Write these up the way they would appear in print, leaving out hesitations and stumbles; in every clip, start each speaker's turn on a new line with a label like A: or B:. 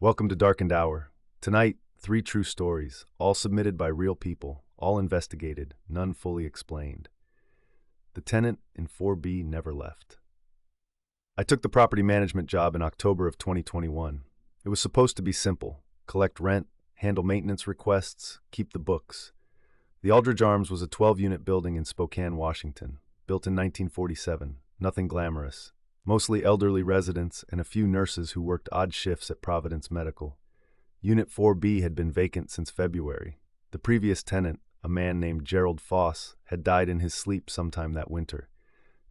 A: Welcome to Darkened Hour. Tonight, three true stories, all submitted by real people, all investigated, none fully explained. The tenant in 4B never left. I took the property management job in October of 2021. It was supposed to be simple: collect rent, handle maintenance requests, keep the books. The Aldridge Arms was a 12-unit building in Spokane, Washington, built in 1947, nothing glamorous. Mostly elderly residents and a few nurses who worked odd shifts at Providence Medical. Unit 4B had been vacant since February. The previous tenant, a man named Gerald Foss, had died in his sleep sometime that winter.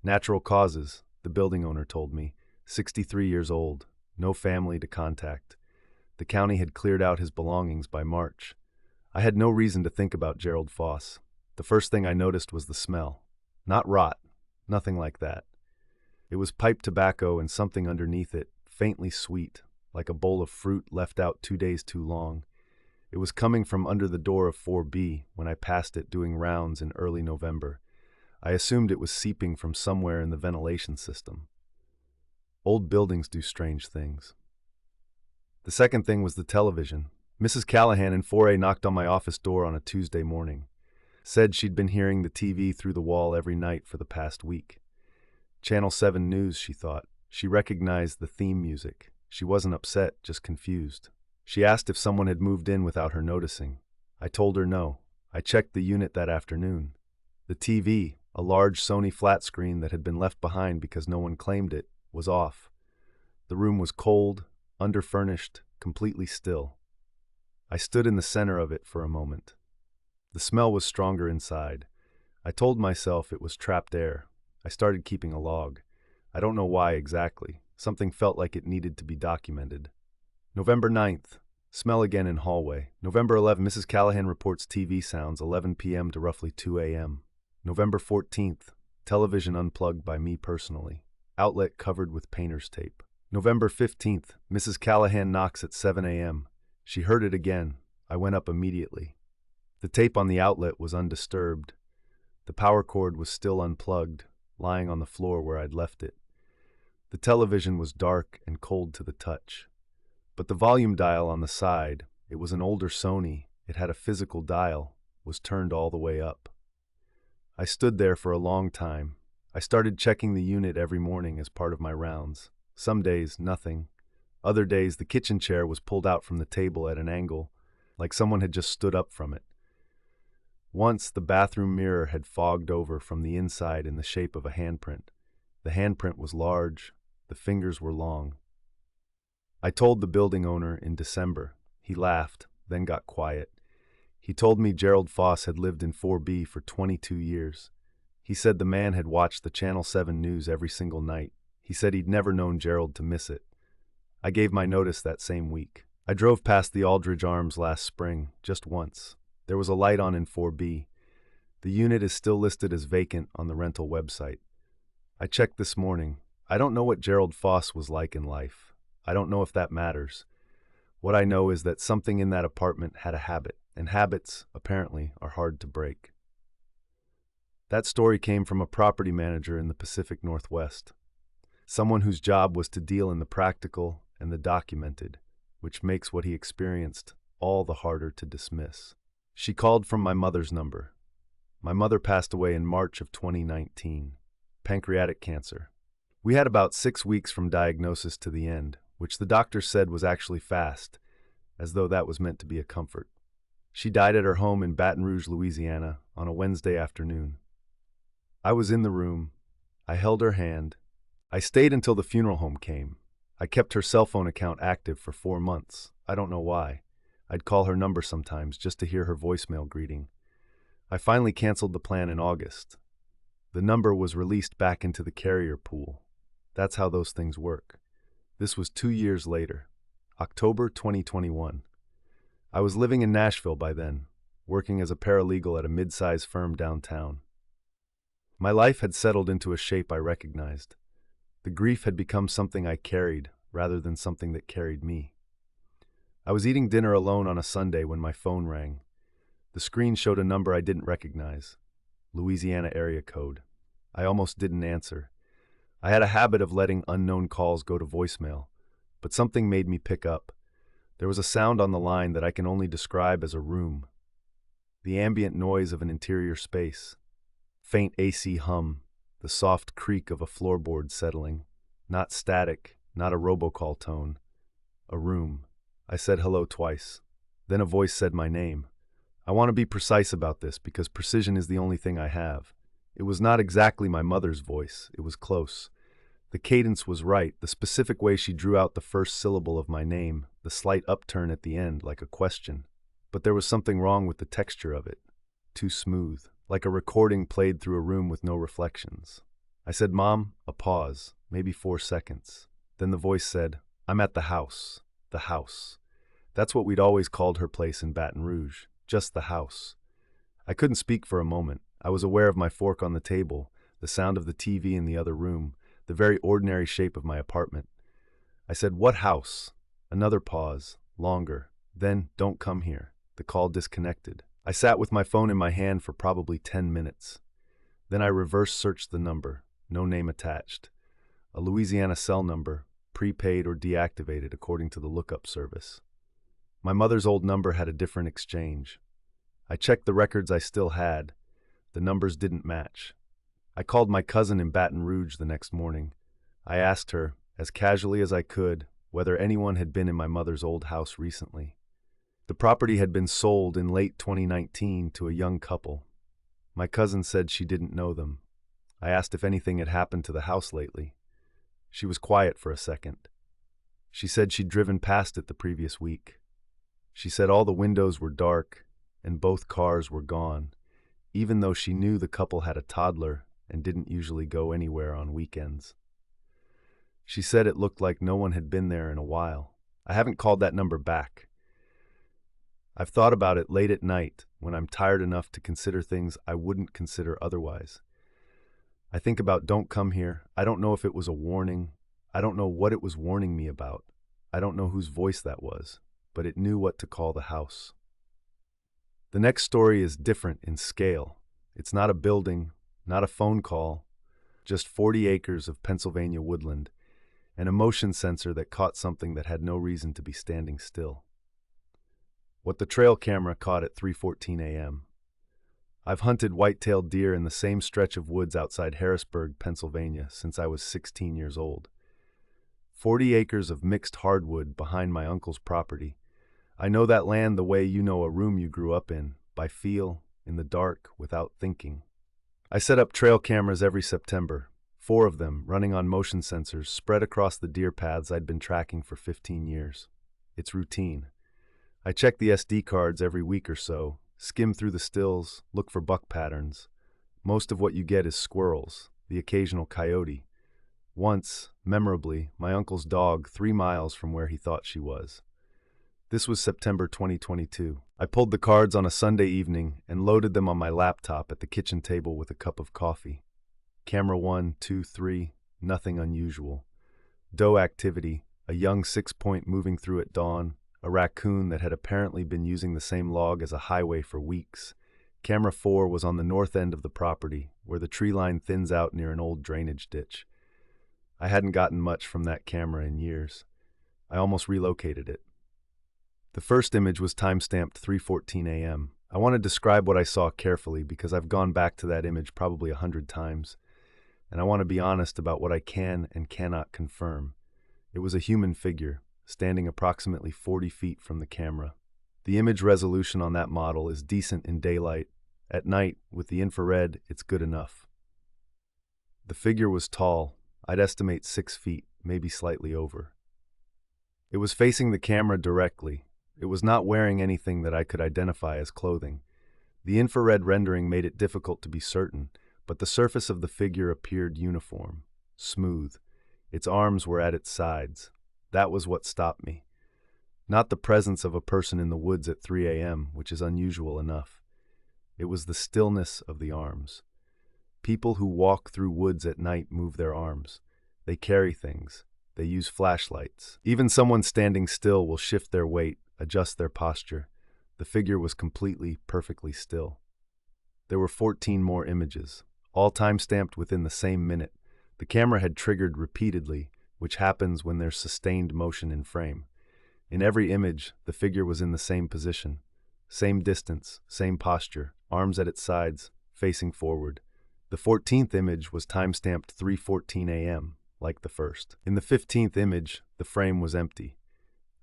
A: Natural causes, the building owner told me, 63 years old, no family to contact. The county had cleared out his belongings by March. I had no reason to think about Gerald Foss. The first thing I noticed was the smell. Not rot, nothing like that. It was pipe tobacco and something underneath it, faintly sweet, like a bowl of fruit left out 2 days too long. It was coming from under the door of 4B when I passed it doing rounds in early November. I assumed it was seeping from somewhere in the ventilation system. Old buildings do strange things. The second thing was the television. Mrs. Callahan in 4A knocked on my office door on a Tuesday morning. Said she'd been hearing the TV through the wall every night for the past week. Channel 7 News, she thought. She recognized the theme music. She wasn't upset, just confused. She asked if someone had moved in without her noticing. I told her no. I checked the unit that afternoon. The TV, a large Sony flat screen that had been left behind because no one claimed it, was off. The room was cold, underfurnished, completely still. I stood in the center of it for a moment. The smell was stronger inside. I told myself it was trapped air. I started keeping a log. I don't know why exactly. Something felt like it needed to be documented. November 9th. Smell again in hallway. November 11th. Mrs. Callahan reports TV sounds 11 p.m. to roughly 2 a.m. November 14th. Television unplugged by me personally. Outlet covered with painter's tape. November 15th. Mrs. Callahan knocks at 7 a.m. She heard it again. I went up immediately. The tape on the outlet was undisturbed. The power cord was still unplugged, lying on the floor where I'd left it. The television was dark and cold to the touch. But the volume dial on the side, it was an older Sony, it had a physical dial, was turned all the way up. I stood there for a long time. I started checking the unit every morning as part of my rounds. Some days, nothing. Other days, the kitchen chair was pulled out from the table at an angle, like someone had just stood up from it. Once, the bathroom mirror had fogged over from the inside in the shape of a handprint. The handprint was large. The fingers were long. I told the building owner in December. He laughed, then got quiet. He told me Gerald Foss had lived in 4B for 22 years. He said the man had watched the Channel 7 news every single night. He said he'd never known Gerald to miss it. I gave my notice that same week. I drove past the Aldridge Arms last spring, just once. There was a light on in 4B. The unit is still listed as vacant on the rental website. I checked this morning. I don't know what Gerald Foss was like in life. I don't know if that matters. What I know is that something in that apartment had a habit, and habits, apparently, are hard to break. That story came from a property manager in the Pacific Northwest. Someone whose job was to deal in the practical and the documented, which makes what he experienced all the harder to dismiss. She called from my mother's number. My mother passed away in March of 2019. Pancreatic cancer. We had about 6 weeks from diagnosis to the end, which the doctor said was actually fast, as though that was meant to be a comfort. She died at her home in Baton Rouge, Louisiana, on a Wednesday afternoon. I was in the room. I held her hand. I stayed until the funeral home came. I kept her cell phone account active for 4 months. I don't know why. I'd call her number sometimes just to hear her voicemail greeting. I finally canceled the plan in August. The number was released back into the carrier pool. That's how those things work. This was 2 years later, October 2021. I was living in Nashville by then, working as a paralegal at a mid-size firm downtown. My life had settled into a shape I recognized. The grief had become something I carried rather than something that carried me. I was eating dinner alone on a Sunday when my phone rang. The screen showed a number I didn't recognize. Louisiana area code. I almost didn't answer. I had a habit of letting unknown calls go to voicemail, but something made me pick up. There was a sound on the line that I can only describe as a room, the ambient noise of an interior space, faint AC hum, the soft creak of a floorboard settling, not static, not a robocall tone, a room. I said hello twice. Then a voice said my name. I want to be precise about this because precision is the only thing I have. It was not exactly my mother's voice, it was close. The cadence was right, the specific way she drew out the first syllable of my name, the slight upturn at the end like a question. But there was something wrong with the texture of it. Too smooth, like a recording played through a room with no reflections. I said, "Mom," a pause, maybe 4 seconds. Then the voice said, "I'm at the house." The house. That's what we'd always called her place in Baton Rouge. Just the house. I couldn't speak for a moment. I was aware of my fork on the table, the sound of the TV in the other room, the very ordinary shape of my apartment. I said, "What house?" Another pause, longer. Then, "Don't come here." The call disconnected. I sat with my phone in my hand for probably 10 minutes. Then I reverse searched the number. No name attached. A Louisiana cell number, prepaid or deactivated according to the lookup service. My mother's old number had a different exchange. I checked the records I still had. The numbers didn't match. I called my cousin in Baton Rouge the next morning. I asked her, as casually as I could, whether anyone had been in my mother's old house recently. The property had been sold in late 2019 to a young couple. My cousin said she didn't know them. I asked if anything had happened to the house lately. She was quiet for a second. She said she'd driven past it the previous week. She said all the windows were dark and both cars were gone, even though she knew the couple had a toddler and didn't usually go anywhere on weekends. She said it looked like no one had been there in a while. I haven't called that number back. I've thought about it late at night when I'm tired enough to consider things I wouldn't consider otherwise. I think about "Don't come here." I don't know if it was a warning. I don't know what it was warning me about. I don't know whose voice that was, but it knew what to call the house. The next story is different in scale. It's not a building, not a phone call, just 40 acres of Pennsylvania woodland, and a motion sensor that caught something that had no reason to be standing still. What the trail camera caught at 3:14 a.m. I've hunted white-tailed deer in the same stretch of woods outside Harrisburg, Pennsylvania, since I was 16 years old. 40 acres of mixed hardwood behind my uncle's property. I know that land the way you know a room you grew up in, by feel, in the dark, without thinking. I set up trail cameras every September, 4 of them running on motion sensors spread across the deer paths I'd been tracking for 15 years. It's routine. I check the SD cards every week or so, skim through the stills, look for buck patterns. Most of what you get is squirrels, the occasional coyote. Once, memorably, my uncle's dog 3 miles from where he thought she was. This was September 2022. I pulled the cards on a Sunday evening and loaded them on my laptop at the kitchen table with a cup of coffee. Camera 1, 2, 3, nothing unusual. Doe activity, a young 6-point moving through at dawn, a raccoon that had apparently been using the same log as a highway for weeks. Camera 4 was on the north end of the property, where the tree line thins out near an old drainage ditch. I hadn't gotten much from that camera in years. I almost relocated it. The first image was time-stamped 3:14 a.m. I want to describe what I saw carefully because I've gone back to that image probably 100 times, and I want to be honest about what I can and cannot confirm. It was a human figure, standing approximately 40 feet from the camera. The image resolution on that model is decent in daylight. At night, with the infrared, it's good enough. The figure was tall. I'd estimate 6 feet, maybe slightly over. It was facing the camera directly. It was not wearing anything that I could identify as clothing. The infrared rendering made it difficult to be certain, but the surface of the figure appeared uniform, smooth. Its arms were at its sides. That was what stopped me. Not the presence of a person in the woods at 3 a.m., which is unusual enough. It was the stillness of the arms. People who walk through woods at night move their arms. They carry things. They use flashlights. Even someone standing still will shift their weight, adjust their posture. The figure was completely, perfectly still. There were 14 more images, all time-stamped within the same minute. The camera had triggered repeatedly, which happens when there's sustained motion in frame. In every image, the figure was in the same position, same distance, same posture, arms at its sides, facing forward. The 14th image was time-stamped 3:14 a.m., like the first. In the 15th image, the frame was empty.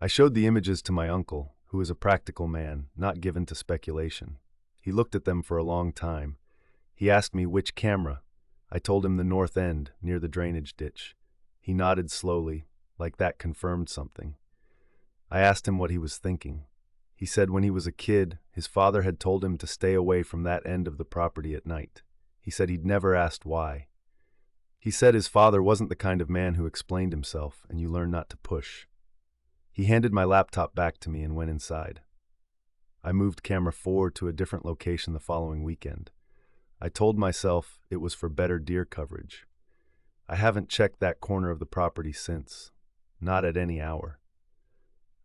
A: I showed the images to my uncle, who is a practical man, not given to speculation. He looked at them for a long time. He asked me which camera. I told him the north end, near the drainage ditch. He nodded slowly, like that confirmed something. I asked him what he was thinking. He said when he was a kid, his father had told him to stay away from that end of the property at night. He said he'd never asked why. He said his father wasn't the kind of man who explained himself, and you learn not to push. He handed my laptop back to me and went inside. I moved camera 4 to a different location the following weekend. I told myself it was for better deer coverage. I haven't checked that corner of the property since, not at any hour.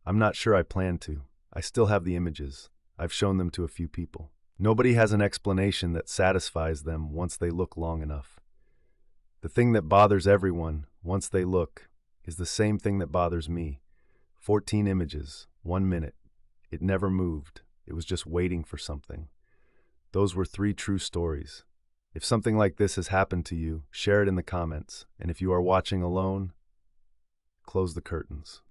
A: I'm not sure I plan to. I still have the images. I've shown them to a few people. Nobody has an explanation that satisfies them once they look long enough. The thing that bothers everyone, once they look, is the same thing that bothers me. 14 images, 1 minute. It never moved. It was just waiting for something. Those were 3 true stories. If something like this has happened to you, share it in the comments. And if you are watching alone, close the curtains.